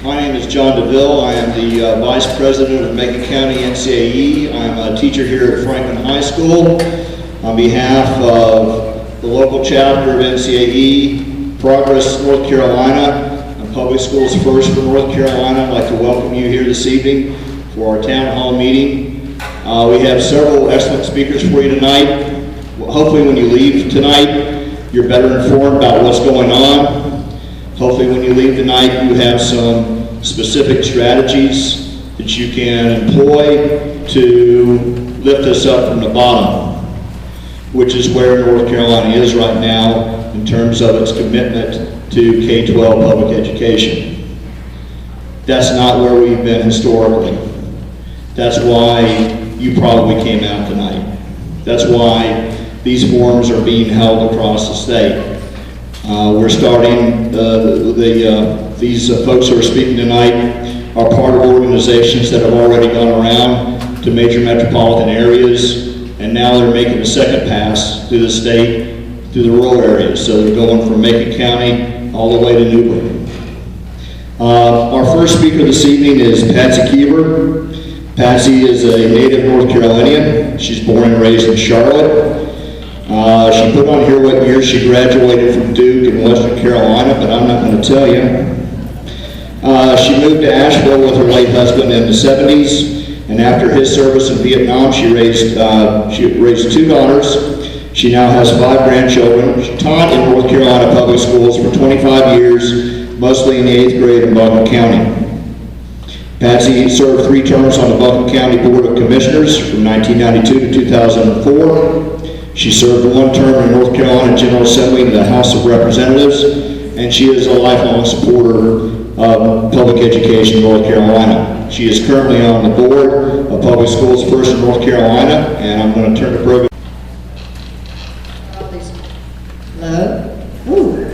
My name is John DeVille. I am the Vice President of Macon County NCAE. I'm a teacher here at Franklin High School. On behalf of the local chapter of NCAE, Progress North Carolina, and Public Schools First for North Carolina, I'd like to welcome you here this evening for our town hall meeting. We have several excellent speakers for you tonight. Hopefully when you leave tonight, you're better informed about what's going on. Hopefully when you leave tonight, you have some specific strategies that you can employ to lift us up from the bottom, which is where North Carolina is right now in terms of its commitment to K-12 public education. That's not where we've been historically. That's why you probably came out tonight. That's why these forums are being held across the state. We're starting, these folks who are speaking tonight are part of organizations that have already gone around to major metropolitan areas, and now they're making the second pass through the state, through the rural areas. So they're going from Macon County all the way to Newburgh. Our first speaker this evening is Patsy Keever. Patsy is a native North Carolinian. She's born and raised in Charlotte. She put on here what year she graduated from Duke in Western Carolina, but I'm not going to tell you. She moved to Asheville with her late husband in the 70s, and after his service in Vietnam, she raised 2 daughters. She now has 5 grandchildren. She taught in North Carolina public schools for 25 years, mostly in the 8th grade in Buncombe County. Patsy served 3 terms on the Buncombe County Board of Commissioners from 1992 to 2004. She served 1 term in North Carolina General Assembly in the House of Representatives, and she is a lifelong supporter of public education in North Carolina. She is currently on the board of Public Schools First in North Carolina, and I'm going to turn the program. Hello? Ooh.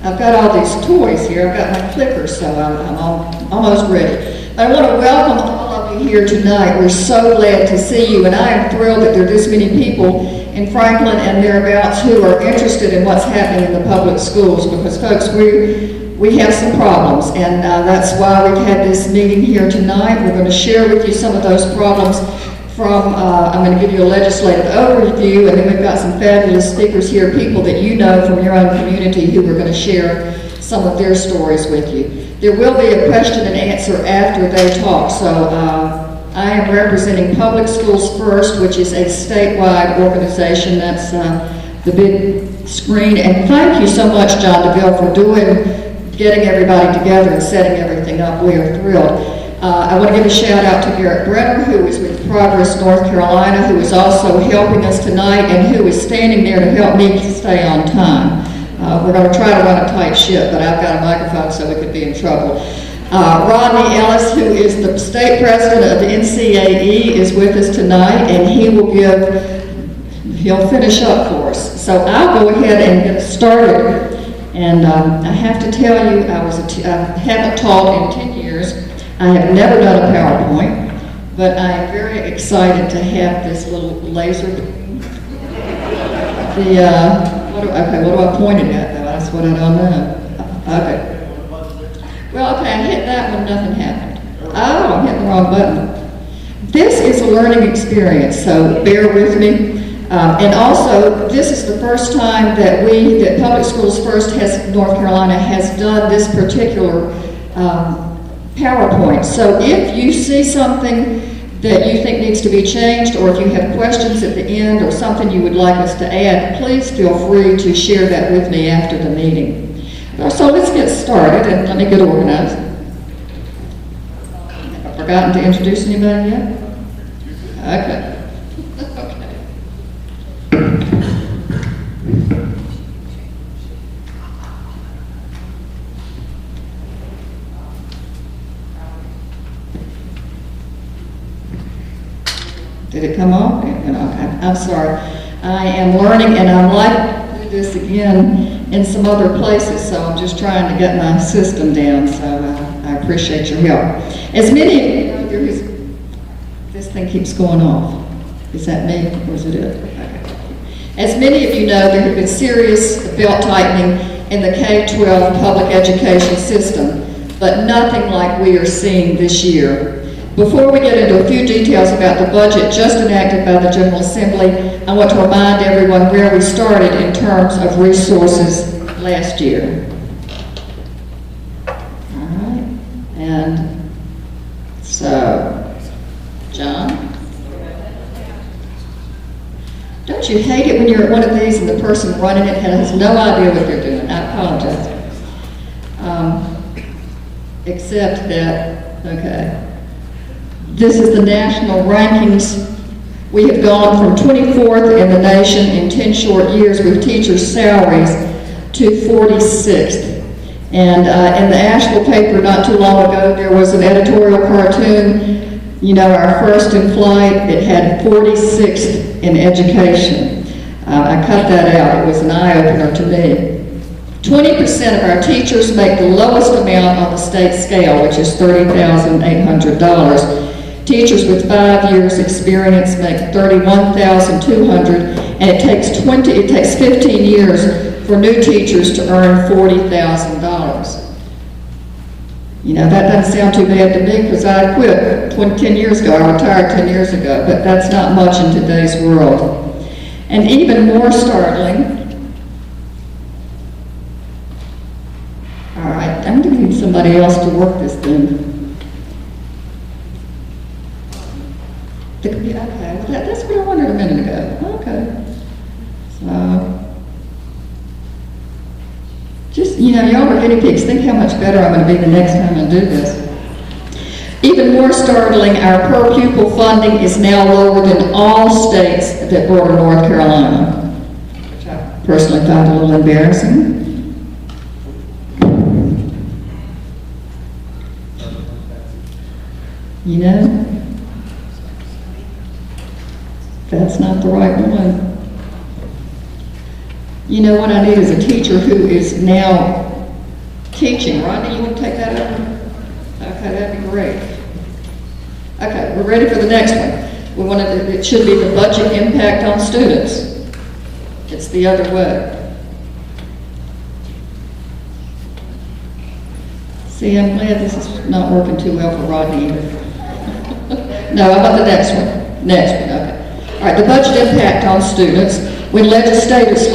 I've got all these toys here. I've got my clickers, so I'm almost ready. I want to welcome all of you here tonight. We're so glad to see you, and I am thrilled that there are this many people in Franklin and thereabouts who are interested in what's happening in the public schools, because folks, we have some problems, and that's why we've had this meeting here tonight. We're going to share with you some of those problems from, I'm going to give you a legislative overview, and then we've got some fabulous speakers here, people that you know from your own community who are going to share some of their stories with you. There will be a question and answer after they talk, so I am representing Public Schools First, which is a statewide organization. That's the big screen. And thank you so much, John DeVille, for getting everybody together and setting everything up. We are thrilled. I want to give a shout out to Garrett Brenner, who is with Progress North Carolina, who is also helping us tonight and who is standing there to help me stay on time. We're going to try to run a tight ship, but I've got a microphone so we could be in trouble. Rodney Ellis, who is the state president of the NCAE, is with us tonight, and he'll finish up for us. So I'll go ahead and get started. And I have to tell you, I haven't taught in 10 years. I have never done a PowerPoint, but I am very excited to have this little laser. What do I point it at, though? That's what I don't know. Okay. Well, okay, I hit that one, nothing happened. Oh, I'm hitting the wrong button. This is a learning experience, so bear with me. And also, this is the first time that Public Schools First North Carolina has done this particular PowerPoint. So if you see something that you think needs to be changed, or if you have questions at the end or something you would like us to add, please feel free to share that with me after the meeting. So let's get started, and let me get organized. Have I forgotten to introduce anybody yet? Okay. Did it come on? I'm sorry. I am learning, and I'm likely to do this again in some other places, so I'm just trying to get my system down, so I appreciate your help. As many of you know, this thing keeps going off. Is that me, or is it it? Okay. As many of you know, there have been serious belt tightening in the K-12 public education system. but nothing like we are seeing this year. Before we get into a few details about the budget just enacted by the General Assembly, I want to remind everyone where we started in terms of resources last year. All right, and so, John? Don't you hate it when you're at one of these and the person running it has no idea what they're doing? I apologize. Except that, okay, this is the national rankings. We have gone from 24th in the nation in 10 short years with teachers' salaries to 46th. And in the Asheville paper not too long ago, there was an editorial cartoon, you know, our first in flight. It had 46th in education. I cut that out. It was an eye-opener to me. 20% of our teachers make the lowest amount on the state scale, which is $30,800. Teachers with 5 years experience make $31,200, and it takes 15 years for new teachers to earn $40,000. You know, that doesn't sound too bad to me because I quit 10 years ago. I retired 10 years ago, but that's not much in today's world. And even more startling, all right, I'm going to need somebody else to work this thing. Okay, well that's what I wondered a minute ago. Okay. So, just, you know, y'all are guinea pigs. Think how much better I'm going to be the next time I do this. Even more startling, our per pupil funding is now lower than all states that border North Carolina, which I personally find a little embarrassing. You know, that's not the right one. You know what I need is a teacher who is now teaching. Rodney, you want to take that over? Okay, that'd be great. Okay, we're ready for the next one. It should be the budget impact on students. It's the other way. See, I'm glad this is not working too well for Rodney either. No, how about the next one? Next one, okay. All right, the budget impact on students. When legislators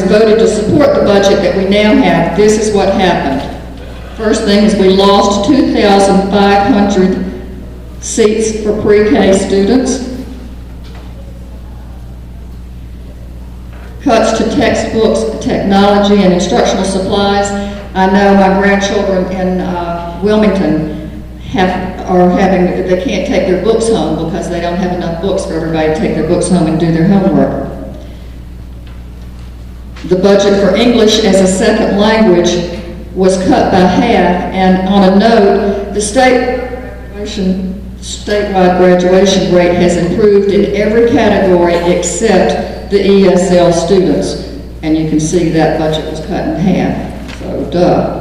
voted to support the budget that we now have, this is what happened. First thing is we lost 2,500 seats for pre-K students. Cuts to textbooks, technology, and instructional supplies. I know my grandchildren in Wilmington they can't take their books home because they don't have enough books for everybody to take their books home and do their homework. The budget for English as a second language was cut by half, and on a note, the statewide graduation rate has improved in every category except the ESL students, and you can see that budget was cut in half, so duh.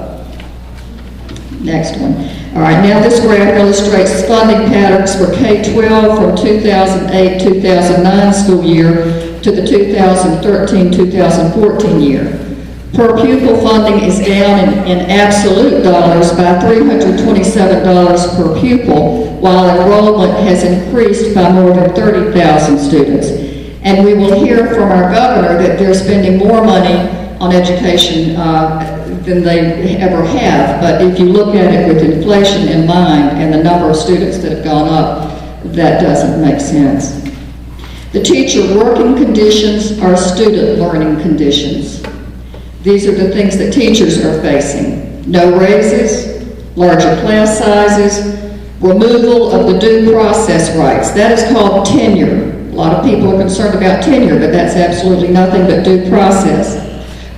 Next one. All right, now this graph illustrates funding patterns for K-12 from 2008-2009 school year to the 2013-2014 year. Per pupil funding is down in absolute dollars by $327 per pupil, while enrollment has increased by more than 30,000 students. And we will hear from our governor that they're spending more money on education than they ever have. But if you look at it with inflation in mind and the number of students that have gone up, that doesn't make sense. The teacher working conditions are student learning conditions. These are the things that teachers are facing. No raises, larger class sizes, removal of the due process rights. That is called tenure. A lot of people are concerned about tenure, but that's absolutely nothing but due process.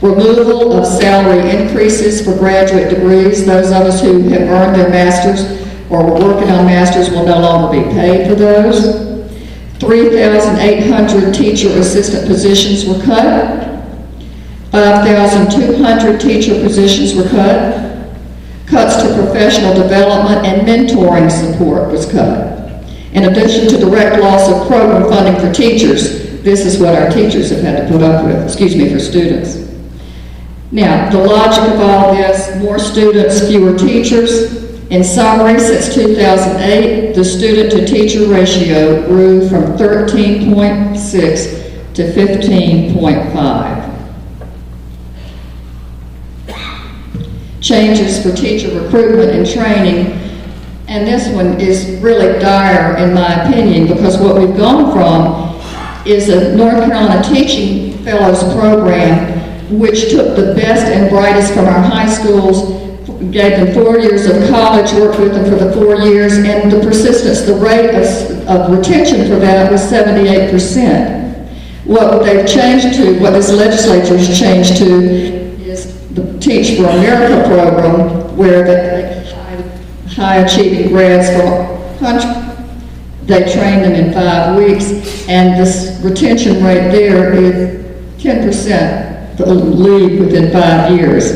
Removal of salary increases for graduate degrees. Those of us who have earned their masters or were working on masters will no longer be paid for those. 3,800 teacher assistant positions were cut. 5,200 teacher positions were cut. Cuts to professional development and mentoring support was cut. In addition to direct loss of program funding for teachers, this is what our teachers have had to put up with, for students. Now, the logic of all this, more students, fewer teachers. In summary, since 2008, the student-to-teacher ratio grew from 13.6 to 15.5. Changes for teacher recruitment and training, and this one is really dire in my opinion, because what we've gone from is a North Carolina Teaching Fellows program, which took the best and brightest from our high schools, gave them 4 years of college, worked with them for the 4 years, and the persistence, the rate of retention for that was 78%. What they've changed to, what this legislature has changed to, is the Teach for America program, where they take high-achieving grads from country. They train them in 5 weeks, and this retention rate there is 10% leave within 5 years.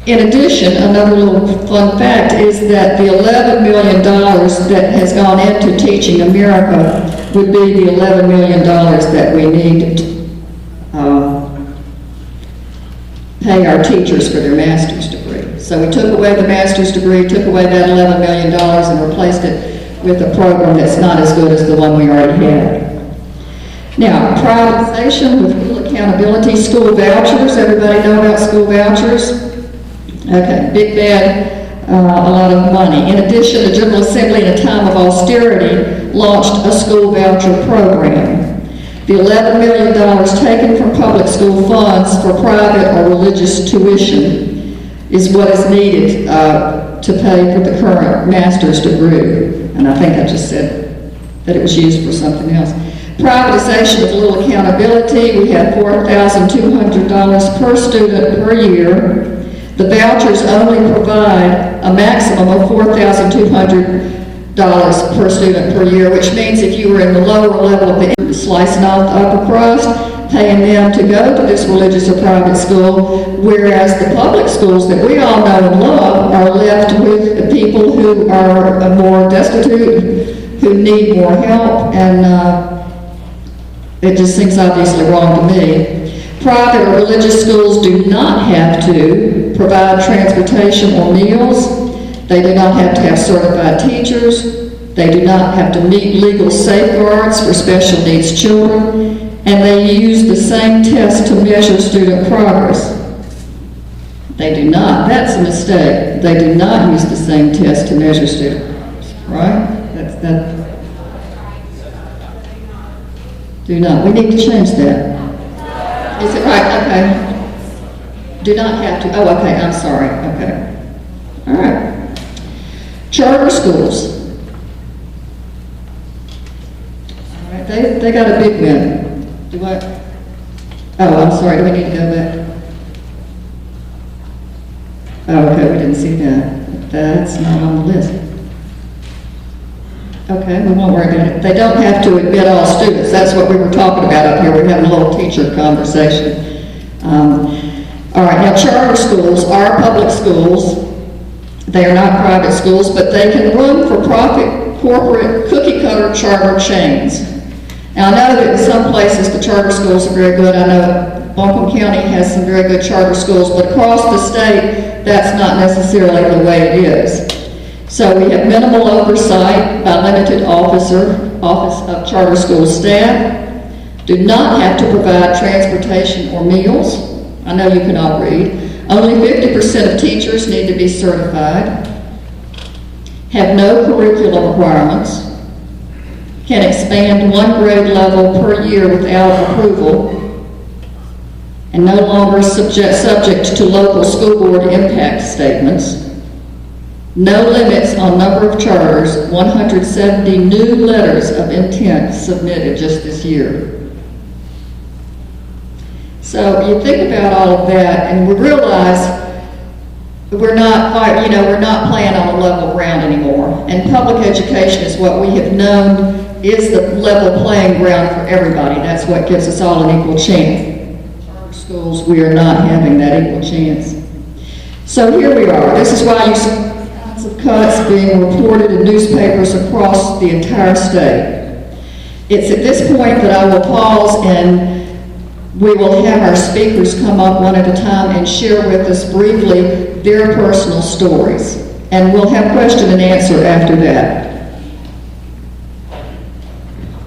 In addition, another little fun fact is that the $11 million that has gone into Teaching America would be the $11 million that we need to pay our teachers for their master's degree. So we took away the master's degree, took away that $11 million and replaced it with a program that's not as good as the one we already had. Now, privatization with full accountability, school vouchers. Everybody know about school vouchers? Okay, big bad, a lot of money. In addition, the General Assembly, in a time of austerity, launched a school voucher program. The $11 million taken from public school funds for private or religious tuition is what is needed to pay for the current master's degree. And I think I just said that it was used for something else. Privatization with little accountability. We have $4,200 per student per year. The vouchers only provide a maximum of $4,200 per student per year, which means if you were in the lower level of the slicing off the upper crust, paying them to go to this religious or private school, whereas the public schools that we all know and love are left with the people who are more destitute, who need more help, and it just seems obviously wrong to me. Private or religious schools do not have to provide transportation or meals. They do not have to have certified teachers. They do not have to meet legal safeguards for special needs children. And they use the same test to measure student progress. They do not. That's a mistake. They do not use the same test to measure student progress, right? That. Do not. We need to change that. Is it right? Okay. Do not have to. Oh, okay. I'm sorry. Okay. All right. Charter schools. All right. They got a big win. Do I? Oh, I'm sorry. Do we need to go back? Oh, okay. We didn't see that. That's not on the list. Okay, we won't worry about it. They don't have to admit all students. That's what we were talking about up here. We're having a little teacher conversation. All right, now charter schools are public schools. They are not private schools, but they can run for profit corporate cookie-cutter charter chains. Now, I know that in some places the charter schools are very good. I know Buncombe County has some very good charter schools, but across the state, that's not necessarily the way it is. So we have minimal oversight by limited office of charter school staff, do not have to provide transportation or meals. I know you can all read. Only 50% of teachers need to be certified, have no curriculum requirements, can expand one grade level per year without approval, and no longer subject to local school board impact statements. No limits on number of charters, 170 new letters of intent submitted just this year. So you think about all of that and we realize we're not playing on a level ground anymore. And public education is what we have known is the level playing ground for everybody. That's what gives us all an equal chance. Charter schools, we are not having that equal chance. So here we are. This is why you see of cuts being reported in newspapers across the entire state. It's at this point that I will pause and We will have our speakers come up one at a time and share with us briefly their personal stories. And we'll have question and answer after that.